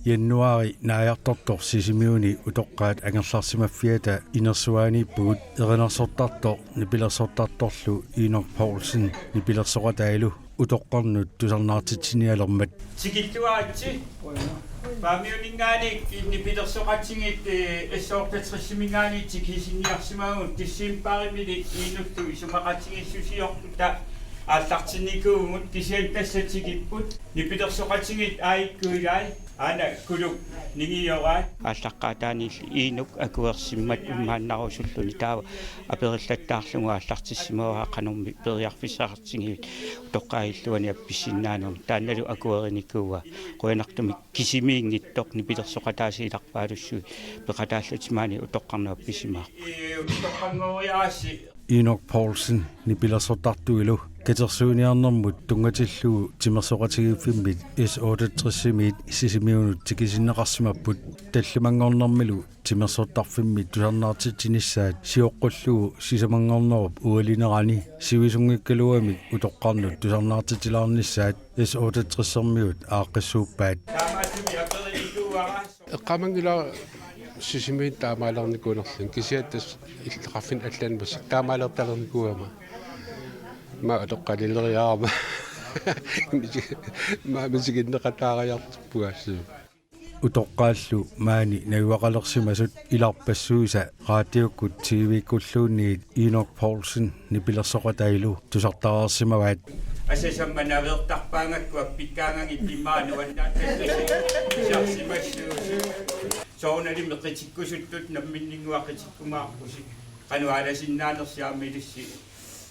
Januari naajartortor sisimiuni utoqqaat angerlarsimaffiata inersuaaniippugut erinarsortartor nipilersortartorlu Enoch Poulsen nipilersoqatailu utoqqarnut tusarnaartitsinialermat tikittuaatsi paamiuningaani nipilersoqatingit essoortatrissimингаани tikisiniarsimaagun tissiimpaarimili iinullu isumaqatingissusiortuta ааллартинникуугут кисиан тассатигиппут нипилерсоқатингит аиккуилай ана кулук нигиораа ааллаққаатаани иинук акуерсиммат умааннарусуллуни таава апериллаттаарлугу ааллартиссимуараа қанорми периарфиссаартингивит тоққаиллуани апписсиннаанум таанналу акуериникууа қуянартуми кисимиингиттоқ нипилерсоқатаасииларпаалуссуи пеқатааллутимаани утоққарнаа писсимаа утоққангориааси Enoch Poulsen nipilersortartuilu katersuuniarnermut tungatilluu timersoqatigiiffimit S68 sisimiunut tikisinneqarsimapput tallumangornermilu timersortarfimmit tusarnaartittinissaat sioqqullugu sisamangornerup ualinerani sivisungikkaluamik utoqqarnut tusarnaartitilaarnissaat S68-sermiut aaqqissuuppaat eqqamangila sisimiin taamaalernikuunerlun kisiattas иллеқарфин аллаанмас таамаалерталерникууама ма тоққалилериаарма ма мисигиннеқатаариартуппуассуу utoqqaallu maani naguaqalersimasut ilarpassuusa raatiukkut TV-kulluunniit Enoch Poulsen nipilersoqatailu tusartaraarsimavaat асасамма навертарпаангаккуа пиккаангагит иммаануаннааттасисарсимассуу соонали меқитиккусуттут намминнингуақитиккумаарпуси кануаласиннаанерсиармилисси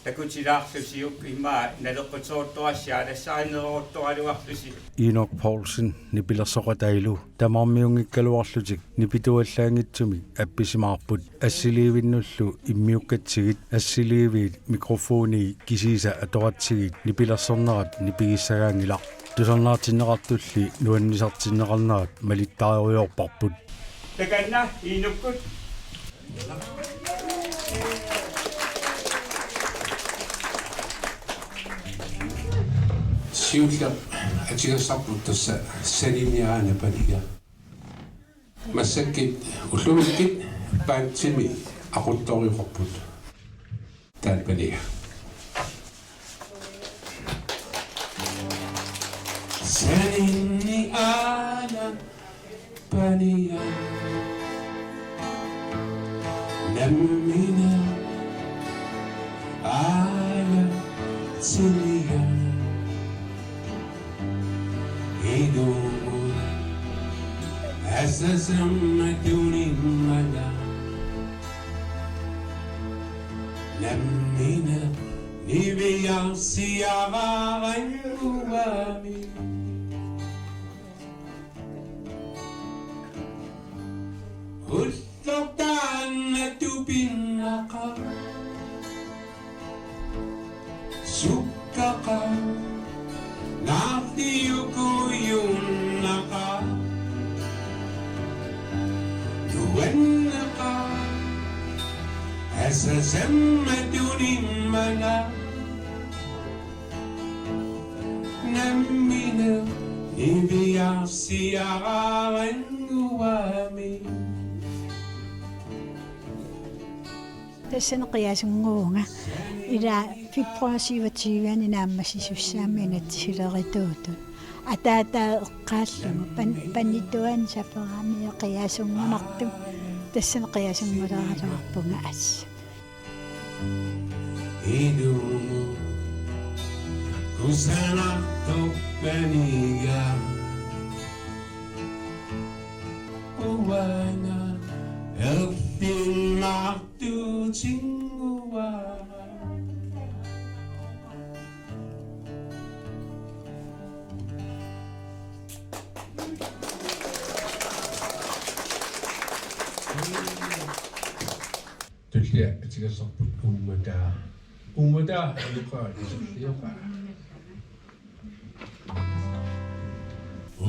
такутилаарсусиук иммаа налеққутсоортуассаалассааринерорторалуарлуси Enoch Poulsen nipilersoqatailu tamarmiungikkaluarlutik nipituallaangitsumi appisimaarput assiliivinnullu immiukkatsigit assiliiviit mikrofoni kisiisa atoratsigit nipilersornerat nipigissagaangilaq tusarnaartinneqartulli nuannisartinneqarnerat malittaarioriorparput таканна инуккут siulla atigassarput tassa saliniaana paliga massakkit ullumikkit paantsimi aquttoriuqarput taalpaliga saliniaana paliga nammina ala siliga أسسمتني الملا نمينا نبيع سيارة غيوامي قلت عنة بالنقا سكقا نعطيك ينقا والنقا أساسا مدني منا نمينا نبيع سيارة غنوامي تسن قياسنغونغا إلى في بروسيوتيوان نامسيسوسامينات سيلريتوتو атаата эққааллума паннитуан сапераами қиасунгунарту тассана қиасунгулералуарпунга ас идуму кусана топпанига уана элфилмарту цингуа tullia atigasarput ummataa aluqaa isulliaqa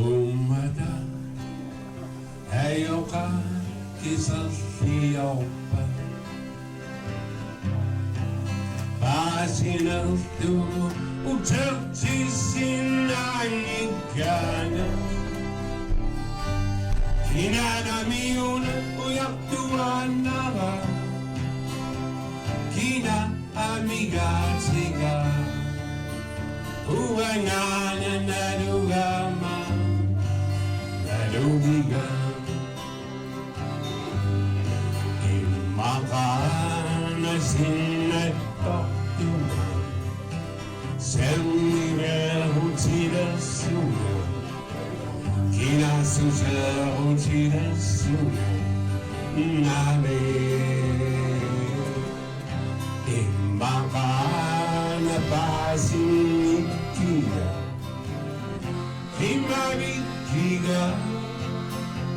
ummata ayoqa kisarliorpa pasinartu utartisinaanikana Hinanamiun uyaktuanaga Kina amiga tiga Uwangana narugama Narugiga Imakana sinetokuma Semire hutira suya Kina suja hutira suya Name Imakana pasinikia Himarikiga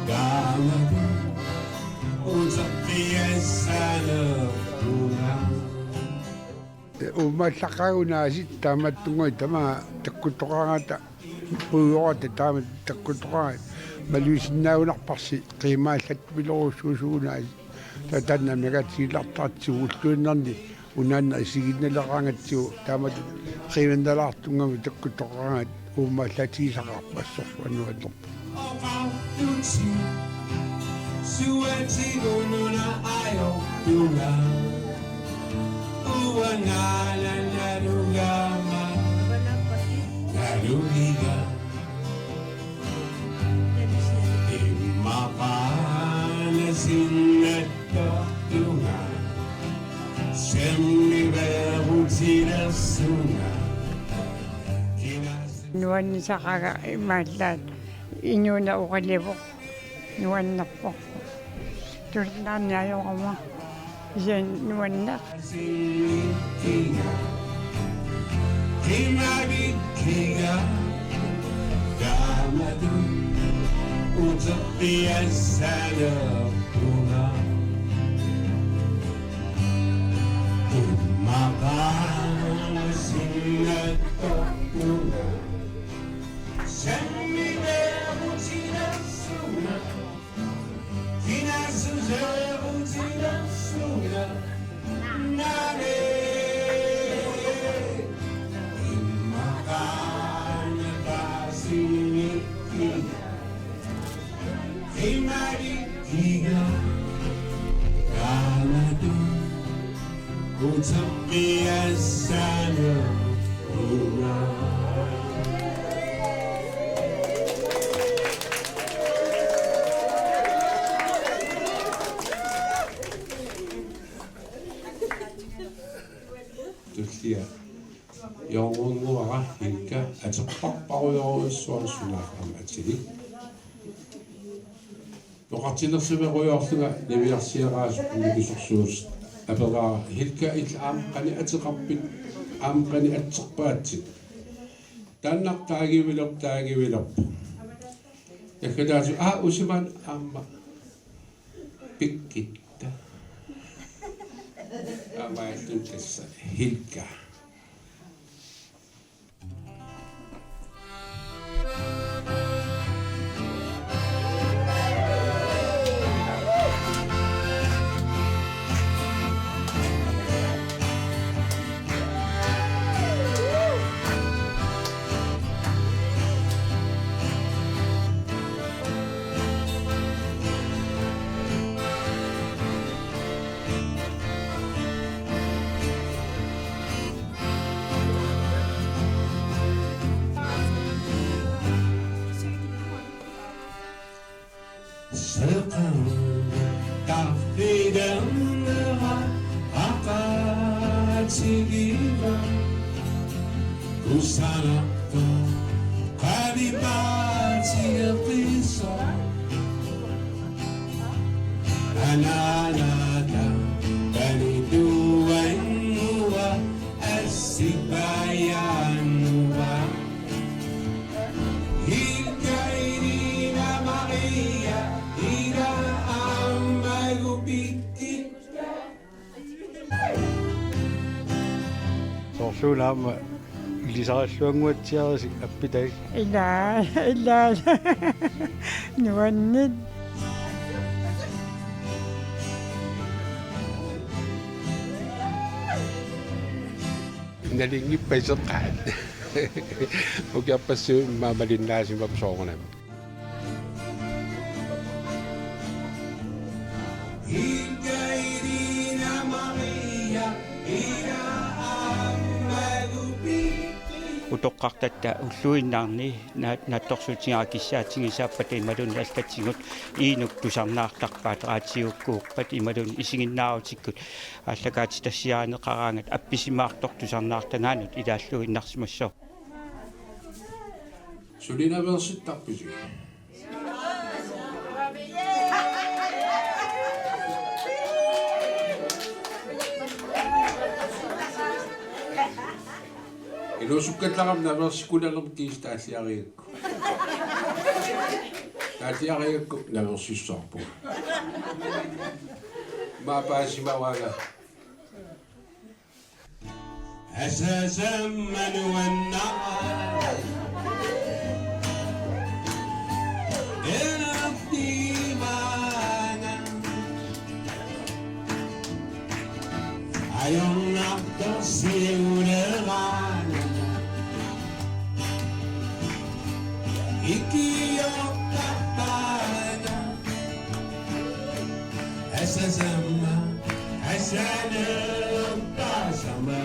Gamadu Utapia sana pulang Umatlakauna sitten matungoi tämä takkutoqangata puuqata tämä takkutoqanga maluisinnaunarparsi qiimaallat milorusuusuunaa tatanna megatsiilartaatsigulluinnerni unaanna isiginnalaqangatsiu tämä qiimannalaartungami takkutoqangat uummaallatiisaqarpassorsuanuallerpa Oqaututi suatigununa ayokuna Uwangala narugama Narugiga Imapana sinetokuna Semmiverutira sunga Nuan saqaga imallaat inuuna uqalivuq nuannarpoq turnaanniayoqama isan nuannaq Himarikiga Gamadu Utopia sana pulang Makana sinetokuna Semmiverutira sunga Kina suja sunga Nare Imakana pasinikia Himarikiga Gamadu Utopia sana pulang Tullia Yongunguara Hilka Ataqparparuyoruissuarsunaaqamatili Toqartinersimeruyorluga naviarsiaraasuqumikissursuus aperaa Hilka ilaamqani ateqarpit aamqani atserpaatsit taannartaagivilerpu yakkalaasu usiman aamma pikkitta Amaitun tässä Hilka. Sekarang tahfidan akan sigiba Kusanakto kadibati pisa Ananada Baniduan Nuwa Asibayan Nuwa Hilkairina Maria Ira Amagupiti Sorsuunaama ilisaralluanguatsiarasik appitai ila nuannit nalingippaisaqaat ukiappassu maamalinnaasimapusoornam toqqartatta ulluinnaarni naattorsuutigaakissaatigisaapat imalun аллатсигут иинук тусарнаартарпаатераатиуккууппат ималун исигиннаарутиккут аллагаати тассиаанеқараангат апписимаартор тусарнаартанаанут илааллуиннарсимассоо Sulinaversittarpusi. Ilusukkatlaqamna versikulalum kiistaaliariakku. Taaliariakku naversissarpu. Maapaasimawaga. أساسا من والنار الديوانا عيوننا تصير غانا إكيو كبانا أساسا حسن القاسمة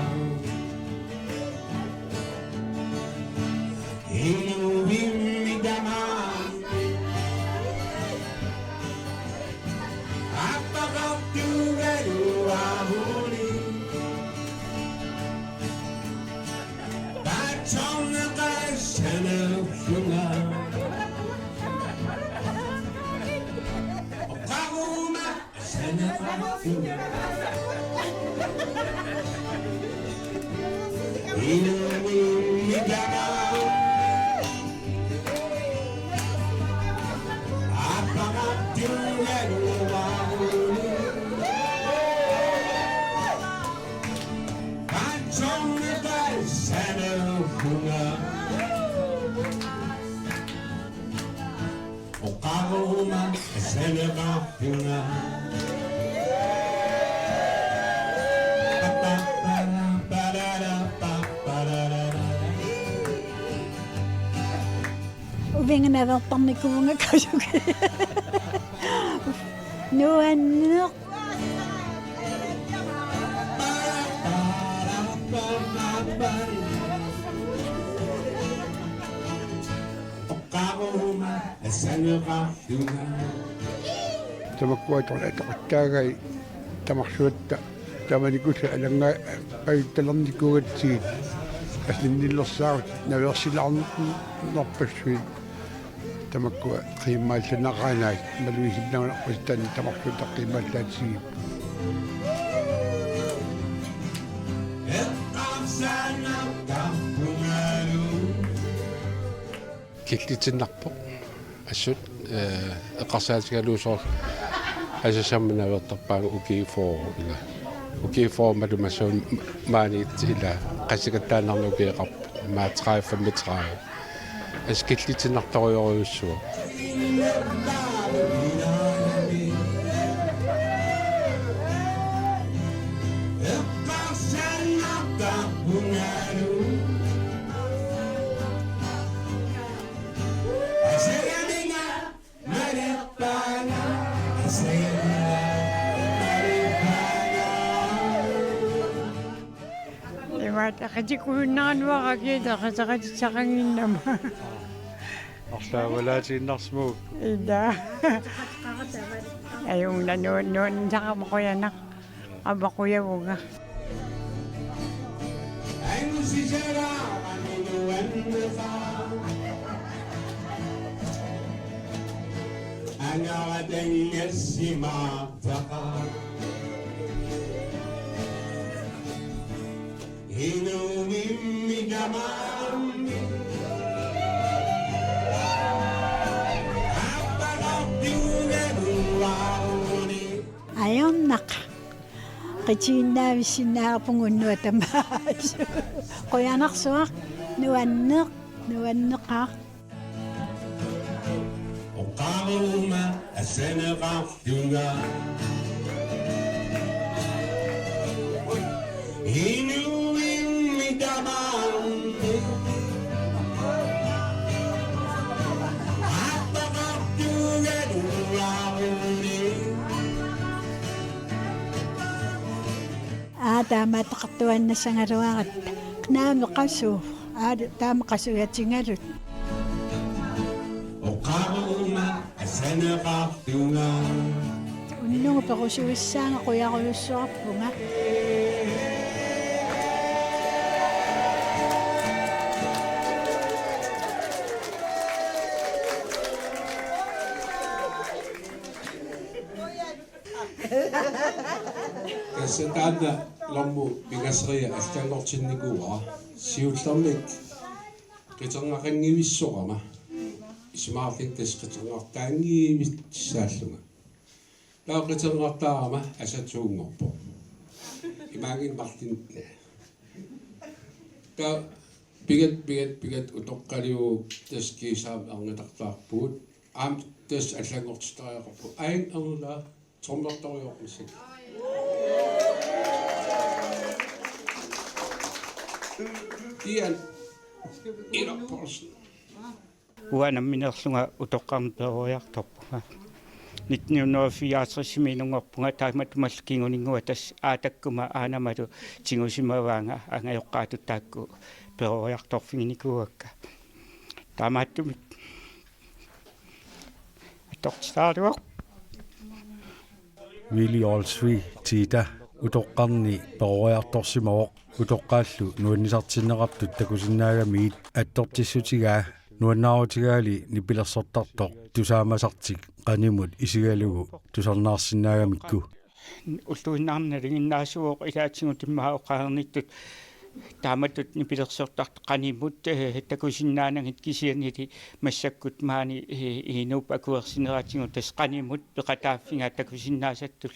Uvingana vertarnikuunga kasuki. Nuanneq Tamakkuatorla taqattaagai tamarsuatta tamanikusa alanga ayuttalernikuugatsiit aslinnillersaarut naversilarnerpassuit tamakkua qiimmaallunaqaanaat maluisinnagunarpastan tamarsuutta qiimmaallaatisigip Killitinnarpo assut eqarsaatigaluusor асасамминавертарпаага укиифоо ила укиифоормалумасуун маанит ила qasikattaanarnu ukiiqarp маатраифаммитраи аскиллитинарторюориуссуа Qatikuunnaannuaraki taqataqatissaqanginnama арлаавалаатииннарсмуг ила аюнна нуун сaqamoquyana аммaquyavunga أنا غدا السماء فقط هنا من جمال ayonnaq qitiinnaavissinaarpungunnuа tamaas qoyanarsuaq nuanneqa وقاوما السنغا دونغا هينو من جمال таамаатеқартуаннассангалуарат кнаамеқассуу таама qasuyatingalut Oqaruma asaneqartunga уннугу перусуиссаanga quyarulussuarpunga Kasatana lommu pigasria astangortinnikua siullermik qiterngaqangivissorama ismaartiktas qiterngaqtaangiivissaalluga laa qiterngaqtaarama asatuungorpo imaagin martin ta pigat utoqqaliu taskiisaam arngatartaarpuut aam tas allangortitariaqarpu ain arla tormertoriormissak Ian ina person uana minerlunga utoqqarnperuiartorpunga 1964 minungorpunga taamatumallukinguningua tas aatakkuma aanamalu tingusimavaanga angajoqqaatut taakku peruiartorfinginikuakka taamaattumik atortitaaruaq Willi Olsvi Tita utoqqarni peruiartorsimaoq utoqqaallu nuannisartinneqartut takusinnaagamiit attortissutigaa nuannaaruutigaali nipilersortartoq tusaamasartik qanimut isigalugu tusarnaarsinnaagamikku уллуиннаарналингиннаасуоқ илаатсигут иммаа оқаарниттут тааматтут нипилерсортарт қанимут такусиннаанагит кисианили массаккут маани инуп акуерсинераатигут тас қанимут пеқатааффинга такусиннаасаттул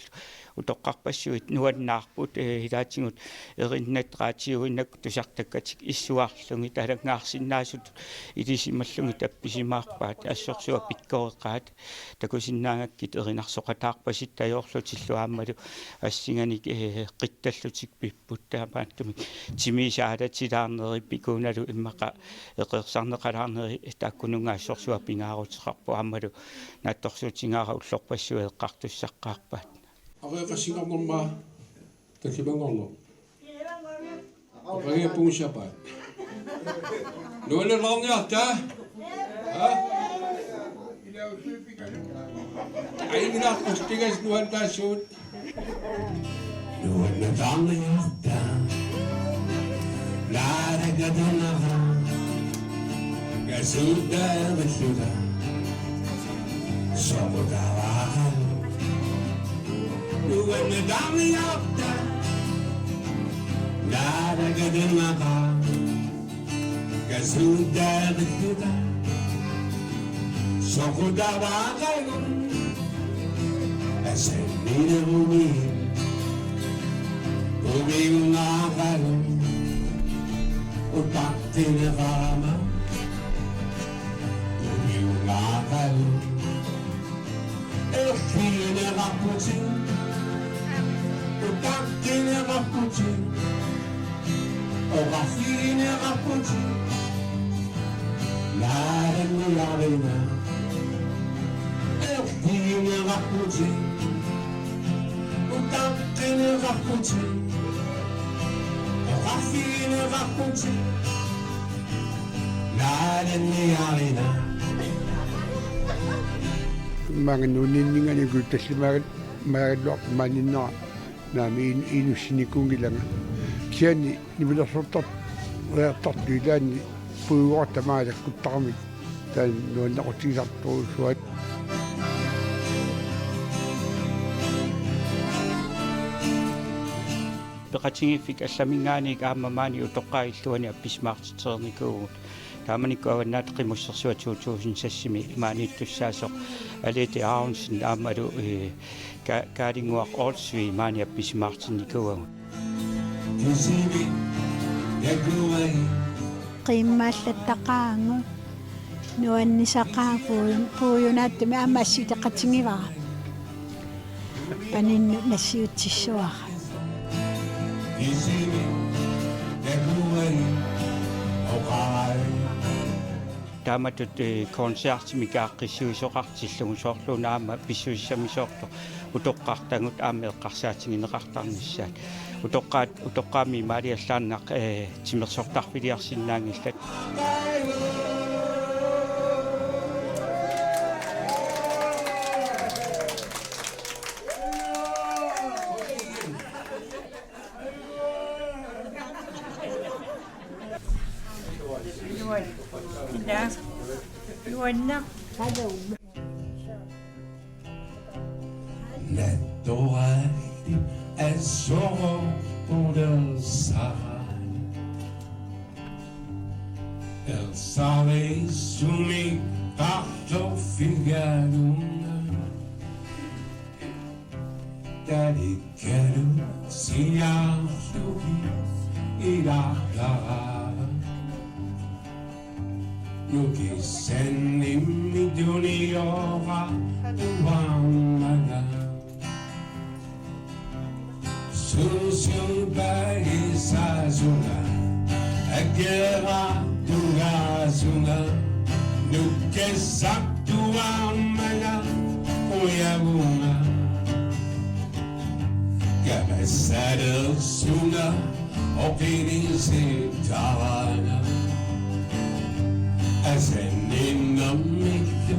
утоққарпассуит нуаннаарпут илаатигут эриннатраатиуиннак тусартаккатик иссуаарлуги талангаарсиннаасут илисималлуги тапписимаарпаат ассорсуа пиккореқаат такусиннаангаккит эринарсоқатаарпасит таёрлутиллуааммалу ассинганик қитталлутик пиппут таамааттуми тимисаалатилаарнери пикуналу иммақа эқерсарнеқалаарнери тааккунунгаассорсуа пингаарутеқарпу ааммалу наатторсуутингаара уллорпассуа эққартуссаққаарпаат Areqasingarnerma takimangorlo. Areqe pungshapa. Nualerlarniarta. Ha? Aingina kustigas nuantaassuut. Nuannatarniarta Laaragadanaqa Gasuuddaarilluga Soqutavaaqal Nuannatarniarta Laaragadanaqa Gasuuddaarilluga Soqutavaaqal Asanninerumi Ubiungaqal Utaqtinerama Ubiungaqal Erkineraqputi Utaqtineraqputi Orafineraqputi Laarenniarina Erkineraqputi Utaqtineraqputi Rafine raconte Laarenniarina Manganuniningani gutassimagat maaluaq maaninna naami inussinikungilanga kiani nibilersortart reartartuilaani puuorta maalakkuttarmik taan nuannaqutigisarturusuat пеқатингиффик алламингааник ааммамаани утоққаиллуани апписмаартитерникуугут тааманиккуаваннаат қимуссерсуа 2000 имаанииттуссаасоқ алети аунсин аамалу каалингуақ олсви маани апписмаартинникуугут Kisibi Yakuai qimmaallаттақаангу нуаннисақаапуюнааттми аммасситеқатингивара панинну нассиутсиссуара Kisibi Yakuai Oqai taamatut konsertimiqaaqqissuisoqartillungu soorluunaama pissuissamisoorlu utoqqartangut aama eqqarsaatigineqartarnissaat utoqqaami maaliallaannaq timersortarpiliarsinnaangillat Luanna. Nettoaktig er sovebordet El sale sumi parto figaruna Daddy quero signarti ilaka No que senni mi duniora duamana Susun bagi sazuna Agera tugazuna No que saktuamana Oyabuna Cabezada suna Opinizi tavana Asenina mikyo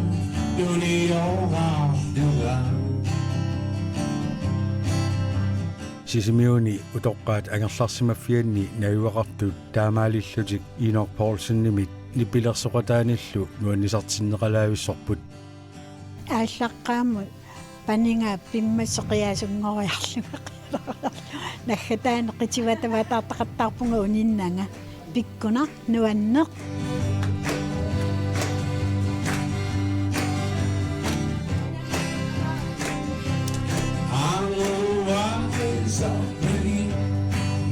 Duniora dugan Sisimiuni utoqqaat angerlarsimaffianni najuaqartut taamaalillutik Inor Paulsen-nimit nipilersoqataanillu nuannisartinneqalaavissarput ааллаққаамут панинга пиммассоқиасунгориарлуга наггатаан қитиватаватаартақаттаарпунга униннага пиккуна нуаннеқ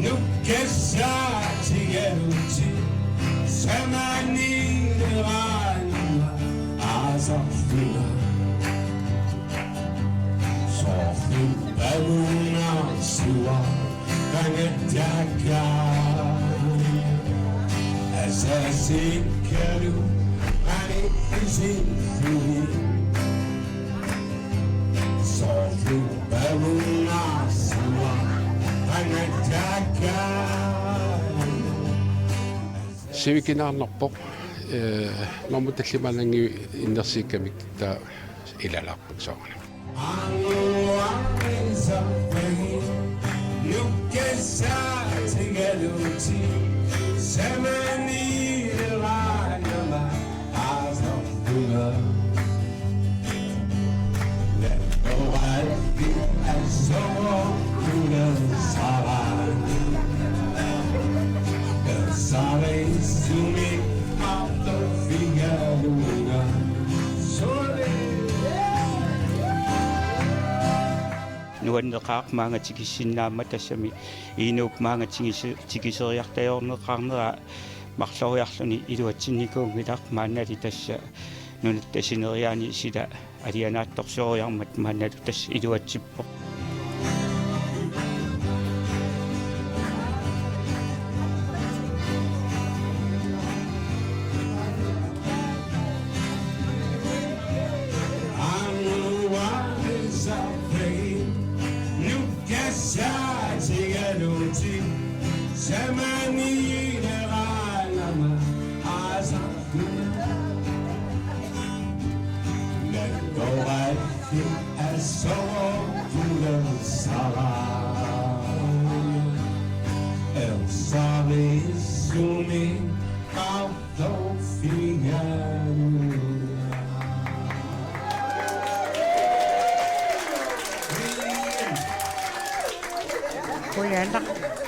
No que satigheruti Samani rana Azafuna Sofi baluna siwa Kangataka Asasi karu Ani izin fui Sofi baluna siwa Sivikinarnerpoq normutallималанги иннерсиккамик таа илалаарпак соорна nuanneqaaq maanga tikissinnaamma tassami iinuuk maanga tikiseriartajorneqarnera mарлориарлуни илуатсинникуунгилaq мааннали тасса нунат тасинериаани сила алианаатторсориармат маанналу тасс илуатсиппо Kuyanak.